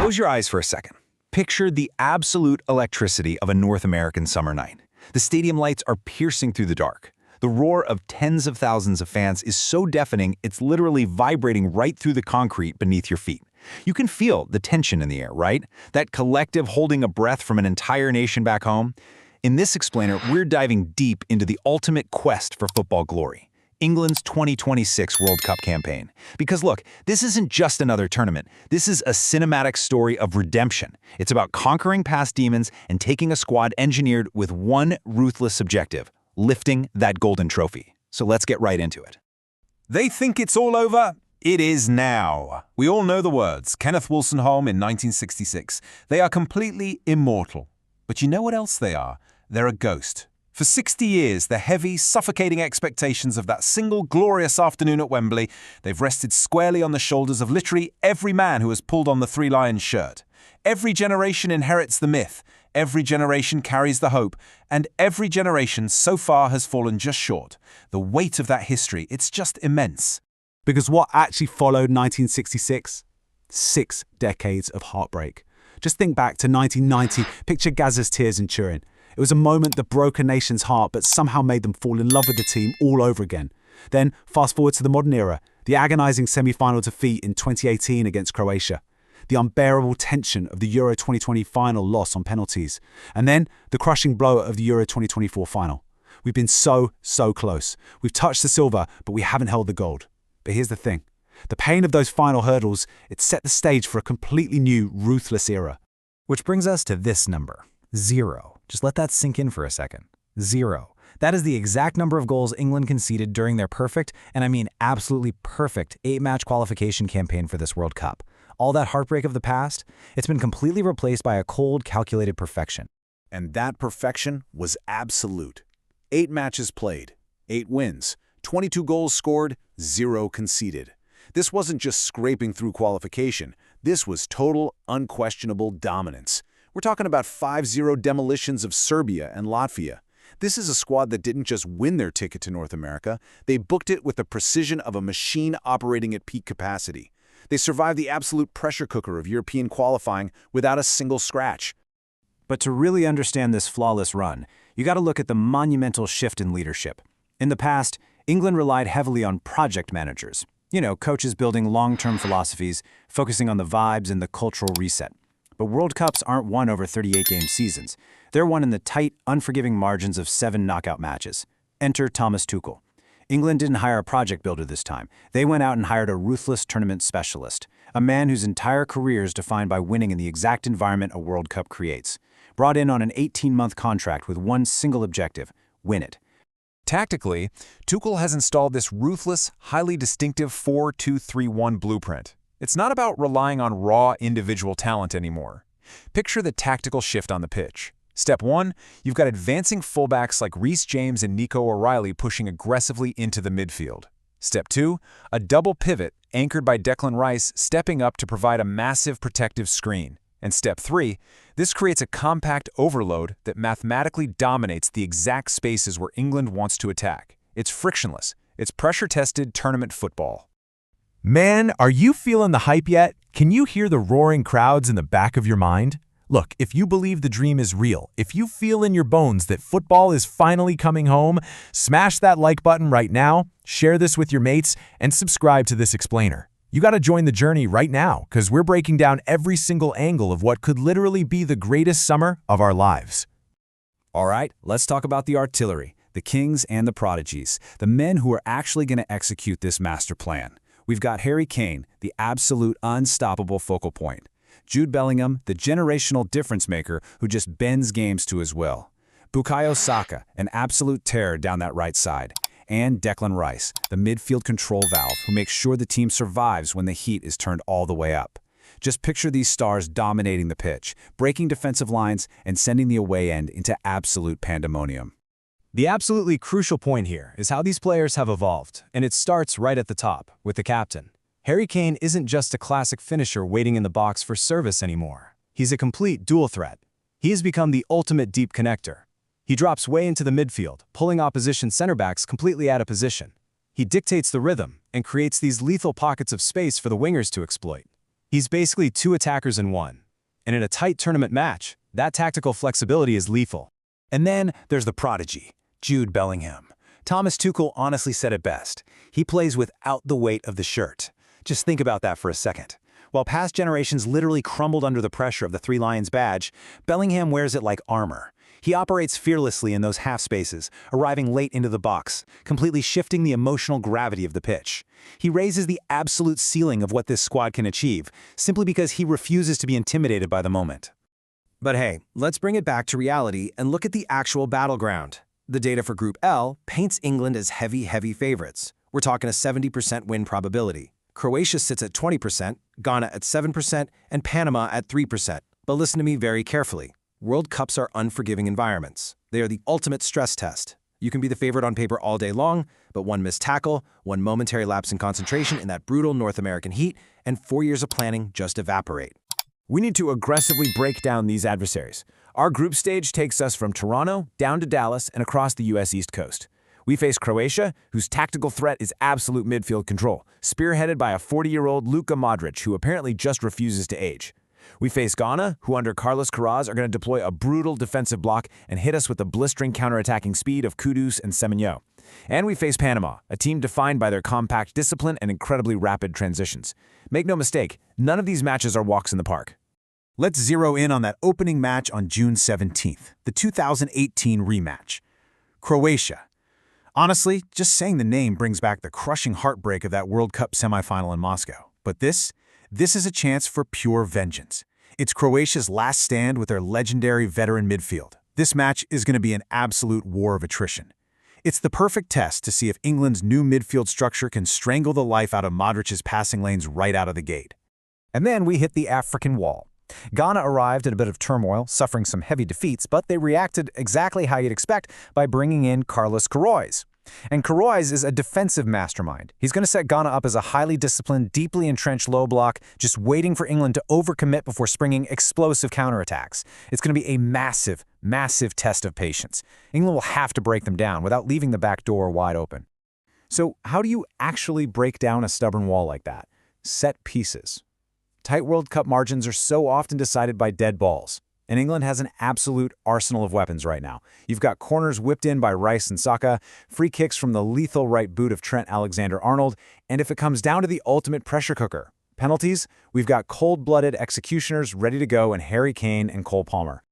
Close your eyes for a second. Picture the absolute electricity of a North American summer night. The stadium lights are piercing through the dark. The roar of tens of thousands of fans is so deafening it's literally vibrating right through the concrete beneath your feet. You can feel the tension in the air, right? That collective holding a breath from an entire nation back home. In this explainer, we're diving deep into the ultimate quest for football glory, England's 2026 World Cup campaign. Because look, this isn't just another tournament. This is a cinematic story of redemption. It's about conquering past demons and taking a squad engineered with one ruthless objective: lifting that golden trophy. So let's get right into it. They think it's all over? It is now. We all know the words. Kenneth Wolstenholme in 1966. They are completely immortal. But you know what else they are? They're a ghost. For 60 years, the heavy, suffocating expectations of that single glorious afternoon at Wembley, they've rested squarely on the shoulders of literally every man who has pulled on the Three Lions shirt. Every generation inherits the myth, every generation carries the hope, and every generation so far has fallen just short. The weight of that history, it's just immense. Because what actually followed 1966? 6 decades of heartbreak. Just think back to 1990, picture Gazza's tears in Turin. It was a moment that broke a nation's heart but somehow made them fall in love with the team all over again. Then, fast forward to the modern era, the agonising semi-final defeat in 2018 against Croatia. The unbearable tension of the Euro 2020 final loss on penalties. And then, the crushing blow of the Euro 2024 final. We've been so close. We've touched the silver, but we haven't held the gold. But here's the thing. The pain of those final hurdles, it set the stage for a completely new, ruthless era. Which brings us to this number, 0. Just let that sink in for a second. 0. That is the exact number of goals England conceded during their perfect, and I mean absolutely perfect, 8-match qualification campaign for this World Cup. All that heartbreak of the past, it's been completely replaced by a cold, calculated perfection. And that perfection was absolute. 8 matches played, 8 wins, 22 goals scored, 0 conceded. This wasn't just scraping through qualification. This was total, unquestionable dominance. We're talking about 5-0 demolitions of Serbia and Latvia. This is a squad that didn't just win their ticket to North America. They booked it with the precision of a machine operating at peak capacity. They survived the absolute pressure cooker of European qualifying without a single scratch. But to really understand this flawless run, you got to look at the monumental shift in leadership. In the past, England relied heavily on project managers. You know, coaches building long-term philosophies, focusing on the vibes and the cultural reset. But World Cups aren't won over 38-game seasons. They're won in the tight, unforgiving margins of 7 knockout matches. Enter Thomas Tuchel. England didn't hire a project builder this time. They went out and hired a ruthless tournament specialist, a man whose entire career is defined by winning in the exact environment a World Cup creates. Brought in on an 18-month contract with one single objective: win it. Tactically, Tuchel has installed this ruthless, highly distinctive 4-2-3-1 blueprint. It's not about relying on raw individual talent anymore. Picture the tactical shift on the pitch. Step 1, you've got advancing fullbacks like Reece James and Nico O'Reilly pushing aggressively into the midfield. Step 2, a double pivot anchored by Declan Rice stepping up to provide a massive protective screen. And Step 3, this creates a compact overload that mathematically dominates the exact spaces where England wants to attack. It's frictionless. It's pressure-tested tournament football. Man, are you feeling the hype yet? Can you hear the roaring crowds in the back of your mind? Look, if you believe the dream is real, if you feel in your bones that football is finally coming home, smash that like button right now, share this with your mates, and subscribe to this explainer. You got to join the journey right now, because we're breaking down every single angle of what could literally be the greatest summer of our lives. All right, let's talk about the artillery, the kings and the prodigies, the men who are actually going to execute this master plan. We've got Harry Kane, the absolute unstoppable focal point. Jude Bellingham, the generational difference maker who just bends games to his will. Bukayo Saka, an absolute terror down that right side. And Declan Rice, the midfield control valve who makes sure the team survives when the heat is turned all the way up. Just picture these stars dominating the pitch, breaking defensive lines, and sending the away end into absolute pandemonium. The absolutely crucial point here is how these players have evolved, and it starts right at the top, with the captain. Harry Kane isn't just a classic finisher waiting in the box for service anymore. He's a complete dual threat. He has become the ultimate deep connector. He drops way into the midfield, pulling opposition center backs completely out of position. He dictates the rhythm and creates these lethal pockets of space for the wingers to exploit. He's basically two attackers in one. And in a tight tournament match, that tactical flexibility is lethal. And then there's the prodigy, Jude Bellingham. Thomas Tuchel honestly said it best. He plays without the weight of the shirt. Just think about that for a second. While past generations literally crumbled under the pressure of the Three Lions badge, Bellingham wears it like armor. He operates fearlessly in those half spaces, arriving late into the box, completely shifting the emotional gravity of the pitch. He raises the absolute ceiling of what this squad can achieve, simply because he refuses to be intimidated by the moment. But hey, let's bring it back to reality and look at the actual battleground. The data for Group L paints England as heavy favorites. We're talking a 70% win probability. Croatia sits at 20%, Ghana at 7%, and Panama at 3%. But listen to me very carefully. World Cups are unforgiving environments. They are the ultimate stress test. You can be the favorite on paper all day long, but one missed tackle, one momentary lapse in concentration in that brutal North American heat, and 4 years of planning just evaporate. We need to aggressively break down these adversaries. Our group stage takes us from Toronto down to Dallas and across the U.S. East Coast. We face Croatia, whose tactical threat is absolute midfield control, spearheaded by a 40-year-old Luka Modric, who apparently just refuses to age. We face Ghana, who under Carlos Queiroz are going to deploy a brutal defensive block and hit us with the blistering counterattacking speed of Kudus and Semenyo. And we face Panama, a team defined by their compact discipline and incredibly rapid transitions. Make no mistake, none of these matches are walks in the park. Let's zero in on that opening match on June 17th, the 2018 rematch. Croatia. Honestly, just saying the name brings back the crushing heartbreak of that World Cup semifinal in Moscow. But this is a chance for pure vengeance. It's Croatia's last stand with their legendary veteran midfield. This match is going to be an absolute war of attrition. It's the perfect test to see if England's new midfield structure can strangle the life out of Modric's passing lanes right out of the gate. And then we hit the African wall. Ghana arrived in a bit of turmoil, suffering some heavy defeats, but they reacted exactly how you'd expect by bringing in Carlos Queiroz. And Queiroz is a defensive mastermind. He's going to set Ghana up as a highly disciplined, deeply entrenched low block, just waiting for England to overcommit before springing explosive counterattacks. It's going to be a massive test of patience. England will have to break them down without leaving the back door wide open. So how do you actually break down a stubborn wall like that? Set pieces. Tight World Cup margins are so often decided by dead balls. And England has an absolute arsenal of weapons right now. You've got corners whipped in by Rice and Saka, free kicks from the lethal right boot of Trent Alexander-Arnold, and if it comes down to the ultimate pressure cooker, penalties, we've got cold-blooded executioners ready to go in Harry Kane and Cole Palmer.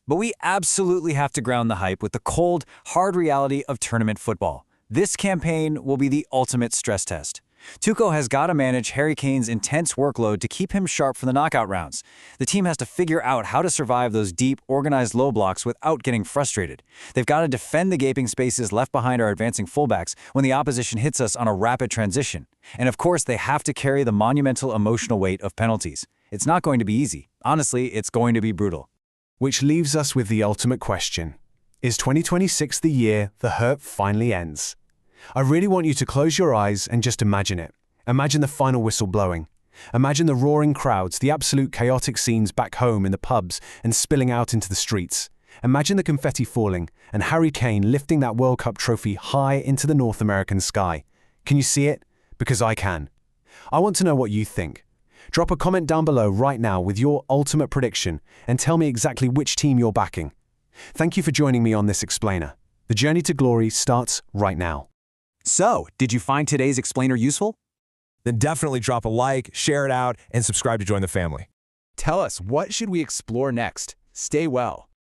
But we absolutely have to ground the hype with the cold, hard reality of tournament football. This campaign will be the ultimate stress test. Tuchel has got to manage Harry Kane's intense workload to keep him sharp for the knockout rounds. The team has to figure out how to survive those deep, organized low blocks without getting frustrated. They've got to defend the gaping spaces left behind our advancing fullbacks when the opposition hits us on a rapid transition. And of course, they have to carry the monumental emotional weight of penalties. It's not going to be easy. Honestly, it's going to be brutal. Which leaves us with the ultimate question. Is 2026 the year the hurt finally ends? I really want you to close your eyes and just imagine it. Imagine the final whistle blowing. Imagine the roaring crowds, the absolute chaotic scenes back home in the pubs and spilling out into the streets. Imagine the confetti falling and Harry Kane lifting that World Cup trophy high into the North American sky. Can you see it? Because I can. I want to know what you think. Drop a comment down below right now with your ultimate prediction and tell me exactly which team you're backing. Thank you for joining me on this explainer. The journey to glory starts right now. So, did you find today's explainer useful? Then definitely drop a like, share it out, and subscribe to join the family. Tell us, what should we explore next? Stay well.